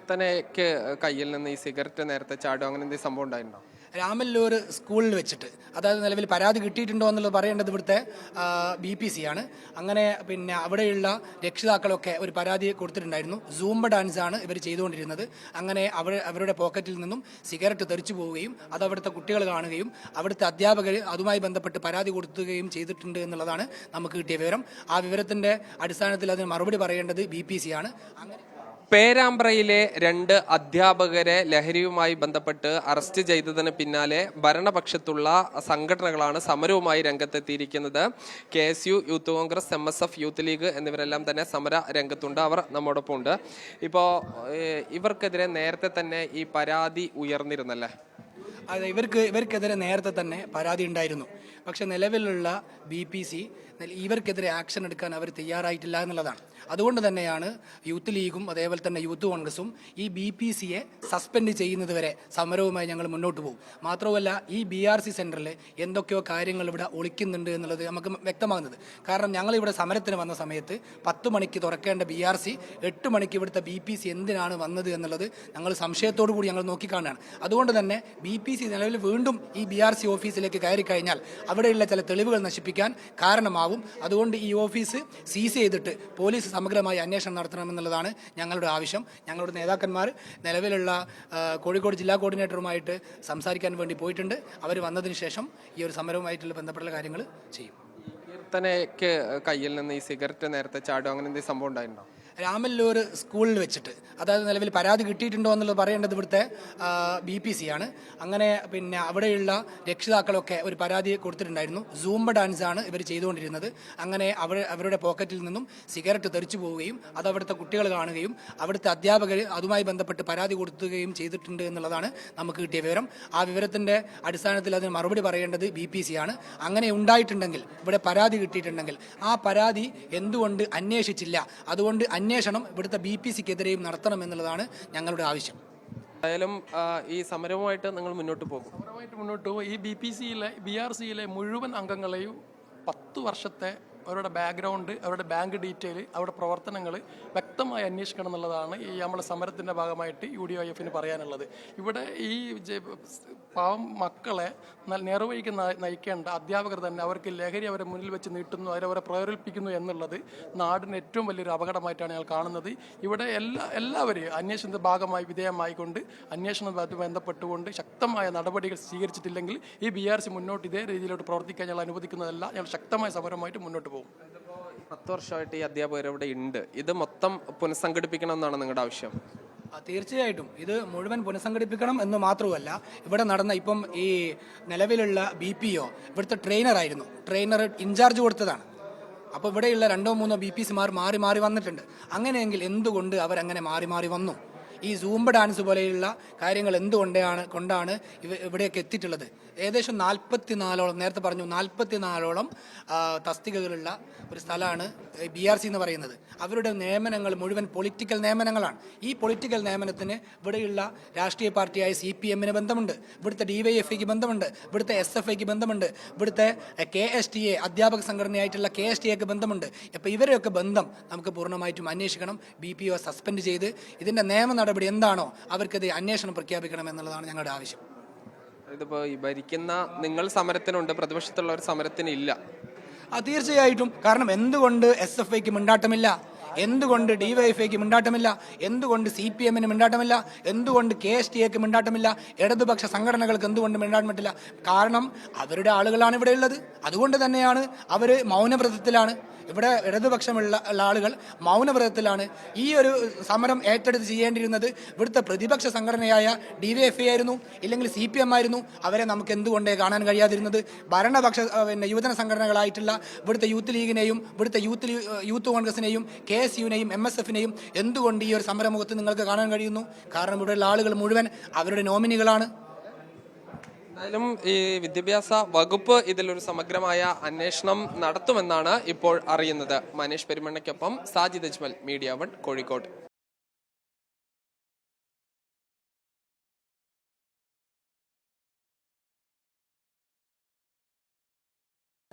കീർത്തനയ്ക്ക് കയ്യിൽ നിന്ന് ഈ സിഗരറ്റ് നേരത്തെ ചാടും അങ്ങനെ എന്തെങ്കിലും സംഭവം ഉണ്ടായിട്ടുണ്ടോ? രാമല്ലൂർ സ്കൂളിൽ വെച്ചിട്ട്, അതായത് നിലവിൽ പരാതി കിട്ടിയിട്ടുണ്ടോ എന്നുള്ളത് പറയേണ്ടത് ഇവിടുത്തെ BPC ആണ്. അങ്ങനെ പിന്നെ അവിടെയുള്ള രക്ഷിതാക്കളൊക്കെ ഒരു പരാതി കൊടുത്തിട്ടുണ്ടായിരുന്നു. സൂംബ ഡാൻസ് ആണ് ഇവർ ചെയ്തുകൊണ്ടിരുന്നത്. അങ്ങനെ അവരുടെ പോക്കറ്റിൽ നിന്നും സിഗരറ്റ് തെറിച്ചു പോവുകയും അത് അവിടുത്തെ കുട്ടികൾ കാണുകയും അവിടുത്തെ അധ്യാപകർ അതുമായി ബന്ധപ്പെട്ട് പരാതി കൊടുക്കുകയും ചെയ്തിട്ടുണ്ട് എന്നുള്ളതാണ് നമുക്ക് കിട്ടിയ വിവരം. ആ വിവരത്തിൻ്റെ അടിസ്ഥാനത്തിൽ അതിന് മറുപടി പറയേണ്ടത് BPC ആണ്. അങ്ങനെ പേരാമ്പ്രയിലെ 2 അധ്യാപകരെ ലഹരിയുമായി ബന്ധപ്പെട്ട് അറസ്റ്റ് ചെയ്തതിന് പിന്നാലെ ഭരണപക്ഷത്തുള്ള സംഘടനകളാണ് സമരവുമായി രംഗത്തെത്തിയിരിക്കുന്നത്. KSU, youth Congress, MSF, youth league എന്നിവരെല്ലാം തന്നെ സമര രംഗത്തുണ്ട്. അവർ നമ്മോടൊപ്പം ഉണ്ട്. ഇപ്പോൾ ഇവർക്കെതിരെ നേരത്തെ തന്നെ ഈ പരാതി ഉയർന്നിരുന്നല്ലേ? അതെ, ഇവർക്കെതിരെ നേരത്തെ തന്നെ പരാതി ഉണ്ടായിരുന്നു. പക്ഷെ നിലവിലുള്ള BPC ഇവർക്കെതിരെ ആക്ഷൻ എടുക്കാൻ അവർ തയ്യാറായിട്ടില്ല എന്നുള്ളതാണ്. അതുകൊണ്ട് തന്നെയാണ് യൂത്ത് ലീഗും അതേപോലെ തന്നെ യൂത്ത് കോൺഗ്രസും ഈ BPCയെ സസ്പെൻഡ് ചെയ്യുന്നതുവരെ സമരവുമായി ഞങ്ങൾ മുന്നോട്ട് പോകും. മാത്രമല്ല, ഈ BRC സെൻറ്ററിൽ എന്തൊക്കെയോ കാര്യങ്ങൾ ഇവിടെ ഒളിക്കുന്നുണ്ട് എന്നുള്ളത് നമുക്ക് വ്യക്തമാകുന്നത്. കാരണം ഞങ്ങളിവിടെ സമരത്തിന് വന്ന സമയത്ത് 10 മണിക്ക് തുറക്കേണ്ട BRC 8 മണിക്ക് ഇവിടുത്തെ BPC എന്തിനാണ് വന്നത് എന്നുള്ളത് ഞങ്ങൾ സംശയത്തോടു കൂടി ഞങ്ങൾ നോക്കിക്കാണുകയാണ്. അതുകൊണ്ട് തന്നെ BPC നിലവിൽ വീണ്ടും ഈ BRC ഓഫീസിലേക്ക് കയറി കഴിഞ്ഞാൽ അവിടെയുള്ള ചില തെളിവുകൾ നശിപ്പിക്കാൻ കാരണമാകും. അതുകൊണ്ട് ഈ ഓഫീസ് സീസ് ചെയ്തിട്ട് പോലീസ് സമഗ്രമായി അന്വേഷണം നടത്തണമെന്നുള്ളതാണ് ഞങ്ങളുടെ ആവശ്യം. ഞങ്ങളുടെ നേതാക്കന്മാർ നിലവിലുള്ള കോഴിക്കോട് ജില്ലാ കോർഡിനേറ്ററുമായിട്ട് സംസാരിക്കാൻ വേണ്ടി പോയിട്ടുണ്ട്. അവർ വന്നതിന് ശേഷം ഈ ഒരു സമരവുമായിട്ടുള്ള ബന്ധപ്പെട്ട കാര്യങ്ങൾ ചെയ്യും. കീർത്തനയ്ക്ക് കയ്യിൽ നിന്ന് ഈ സിഗരറ്റ് നേരത്തെ ചാടും അങ്ങനെ എന്തെങ്കിലും സംഭവം ഉണ്ടായിട്ടുണ്ടോ? രാമല്ലൂർ സ്കൂളിൽ വെച്ചിട്ട്, അതായത് നിലവിൽ പരാതി കിട്ടിയിട്ടുണ്ടോ എന്നുള്ളത് പറയേണ്ടത് ഇവിടുത്തെ BPC ആണ്. അങ്ങനെ പിന്നെ അവിടെയുള്ള രക്ഷിതാക്കളൊക്കെ ഒരു പരാതി കൊടുത്തിട്ടുണ്ടായിരുന്നു. സൂംബ ഡാൻസ് ആണ് ഇവർ ചെയ്തുകൊണ്ടിരുന്നത്. അങ്ങനെ അവരുടെ പോക്കറ്റിൽ നിന്നും സിഗരറ്റ് തെറിച്ചു പോവുകയും അത് അവിടുത്തെ കുട്ടികൾ കാണുകയും അവിടുത്തെ അധ്യാപകർ അതുമായി ബന്ധപ്പെട്ട് പരാതി കൊടുക്കുകയും ചെയ്തിട്ടുണ്ട് എന്നുള്ളതാണ് നമുക്ക് കിട്ടിയ വിവരം. ആ വിവരത്തിൻ്റെ അടിസ്ഥാനത്തിൽ അതിന് മറുപടി പറയേണ്ടത് BPC ആണ്. അങ്ങനെ ഉണ്ടായിട്ടുണ്ടെങ്കിൽ, ഇവിടെ പരാതി കിട്ടിയിട്ടുണ്ടെങ്കിൽ ആ പരാതി എന്തുകൊണ്ട് അന്വേഷിച്ചില്ല? അതുകൊണ്ട് അന്വേഷണം ഇവിടുത്തെ BPCക്കെതിരെയും നടത്തണം എന്നുള്ളതാണ് ഞങ്ങളുടെ ആവശ്യം. എന്തായാലും ഈ സമരവുമായിട്ട് നിങ്ങൾ മുന്നോട്ട് പോകും? മുന്നോട്ട് പോകും. ഈ BRCയിലെ മുഴുവൻ അംഗങ്ങളെയും 10 വർഷത്തെ അവരുടെ ബാക്ക്ഗ്രൗണ്ട്, അവരുടെ ബാങ്ക് ഡീറ്റെയിൽ, അവരുടെ പ്രവർത്തനങ്ങൾ വ്യക്തമായി അന്വേഷിക്കണം എന്നുള്ളതാണ് ഈ നമ്മുടെ സമരത്തിൻ്റെ ഭാഗമായിട്ട് UDYF പറയാനുള്ളത്. ഇവിടെ ഈ പാവം മക്കളെ നേർവഴിക്ക് നയിക്കേണ്ട അധ്യാപകർ തന്നെ അവർക്ക് ലഹരി അവരെ മുന്നിൽ വെച്ച് നീട്ടുന്നു, അവരെ പ്രേരിപ്പിക്കുന്നു എന്നുള്ളത് നാടിന് ഏറ്റവും വലിയൊരു അപകടമായിട്ടാണ് ഞങ്ങൾ കാണുന്നത്. ഇവിടെ എല്ലാവരെയും അന്വേഷണത്തിൻ്റെ ഭാഗമായി വിധേയമായിക്കൊണ്ട് അന്വേഷണവുമായി ബന്ധപ്പെട്ടുകൊണ്ട് ശക്തമായ നടപടികൾ സ്വീകരിച്ചിട്ടില്ലെങ്കിൽ ഈ BRC മുന്നോട്ട് ഇതേ രീതിയിലോട്ട് പ്രവർത്തിക്കാൻ ഞങ്ങൾ അനുവദിക്കുന്നതല്ല. ഞങ്ങൾ ശക്തമായ സമരമായിട്ട് മുന്നോട്ട് പോകും. 10 വർഷമായിട്ട് ഈ അധ്യാപകർ ഇവിടെ ഉണ്ട്. ഇത് മൊത്തം പുനഃസംഘടിപ്പിക്കണം എന്നാണ് നിങ്ങളുടെ ആവശ്യം? തീർച്ചയായിട്ടും ഇത് മുഴുവൻ പുനഃസംഘടിപ്പിക്കണം എന്ന് മാത്രമല്ല, ഇവിടെ നടന്ന ഇപ്പം ഈ നിലവിലുള്ള BPO ഇവിടുത്തെ ട്രെയിനറായിരുന്നു. ട്രെയിനർ ഇൻചാർജ് കൊടുത്തതാണ്. അപ്പോൾ ഇവിടെയുള്ള 2-3 BPCമാർ മാറി മാറി വന്നിട്ടുണ്ട്. അങ്ങനെയെങ്കിൽ എന്തുകൊണ്ട് അവരങ്ങനെ മാറി മാറി വന്നു? ഈ സൂംബ ഡാൻസ് പോലെയുള്ള കാര്യങ്ങൾ കൊണ്ടാണ് ഇവിടേക്ക് എത്തിയിട്ടുള്ളത്. ഏകദേശം 44ഓളം, നേരത്തെ പറഞ്ഞു 44ഓളം തസ്തികകളുള്ള ഒരു സ്ഥലമാണ് BRC എന്ന് പറയുന്നത്. അവരുടെ നിയമനങ്ങൾ മുഴുവൻ പൊളിറ്റിക്കൽ നിയമനങ്ങളാണ്. ഈ പൊളിറ്റിക്കൽ നിയമനത്തിന് ഇവിടെയുള്ള രാഷ്ട്രീയ പാർട്ടിയായ CPMന് ബന്ധമുണ്ട്, ഇവിടുത്തെ DYFIക്ക് ബന്ധമുണ്ട്, ഇവിടുത്തെ SFIക്ക് ബന്ധമുണ്ട്, ഇവിടുത്തെ KSTA അധ്യാപക സംഘടനയായിട്ടുള്ള KSTAക്ക് ബന്ധമുണ്ട്. അപ്പോൾ ഇവരെയൊക്കെ ബന്ധം നമുക്ക് പൂർണ്ണമായിട്ടും അന്വേഷിക്കണം. BPO സസ്പെൻഡ് ചെയ്ത് ഇതിൻ്റെ നിയമ നടപടി എന്താണോ അവർക്കത് അന്വേഷണം പ്രഖ്യാപിക്കണം എന്നുള്ളതാണ് ഞങ്ങളുടെ ആവശ്യം. ഇതിപ്പോൾ ഈ ഭരിക്കുന്ന നിങ്ങൾ സമരത്തിനുണ്ട്, പ്രതിപക്ഷത്തുള്ളവർ സമരത്തിനില്ല. തീർച്ചയായിട്ടും. കാരണം എന്തുകൊണ്ട് SFIക്ക് മിണ്ടാട്ടമില്ല? എന്തുകൊണ്ട് DYFIക്ക് മിണ്ടാട്ടമില്ല? എന്തുകൊണ്ട് CPMന് മിണ്ടാട്ടമില്ല? എന്തുകൊണ്ട് KSTAക്ക് മിണ്ടാട്ടമില്ല? ഇടതുപക്ഷ സംഘടനകൾക്ക് എന്തുകൊണ്ട് മിണ്ടാട്ടം പറ്റില്ല? കാരണം അവരുടെ ആളുകളാണ് ഇവിടെ ഉള്ളത്. അതുകൊണ്ട് തന്നെയാണ് അവർ മൗനവ്രതത്തിലാണ്. ഇവിടെ ഇടതുപക്ഷമുള്ള ആളുകൾ മൗനവ്രതത്തിലാണ്. ഈ ഒരു സമരം ഏറ്റെടുത്ത് ചെയ്യേണ്ടിയിരുന്നത് ഇവിടുത്തെ പ്രതിപക്ഷ സംഘടനയായ DYFI ആയിരുന്നു, ഇല്ലെങ്കിൽ CPM ആയിരുന്നു. അവരെ നമുക്ക് എന്തുകൊണ്ടേ കാണാൻ കഴിയാതിരുന്നത്? ഭരണപക്ഷ യുവജന സംഘടനകളായിട്ടുള്ള ഇവിടുത്തെ യൂത്ത് ലീഗിനെയും ഇവിടുത്തെ യൂത്ത് കോൺഗ്രസിനെയും KSUനെയും MSFനെയും എന്തുകൊണ്ട് ഈ ഒരു സമരമുഖത്ത് നിങ്ങൾക്ക് കാണാൻ കഴിയുന്നു? കാരണം ഇവിടെയുള്ള ആളുകൾ മുഴുവൻ അവരുടെ നോമിനികളാണ്. എന്തായാലും ഈ വിദ്യാഭ്യാസ വകുപ്പ് ഇതിലൊരു സമഗ്രമായ അന്വേഷണം നടത്തുമെന്നാണ് ഇപ്പോൾ അറിയുന്നത്. മനീഷ് പെരുമണ്ണയ്ക്കൊപ്പം സാജിദ് അജ്മൽ, മീഡിയ 1 കോഴിക്കോട്.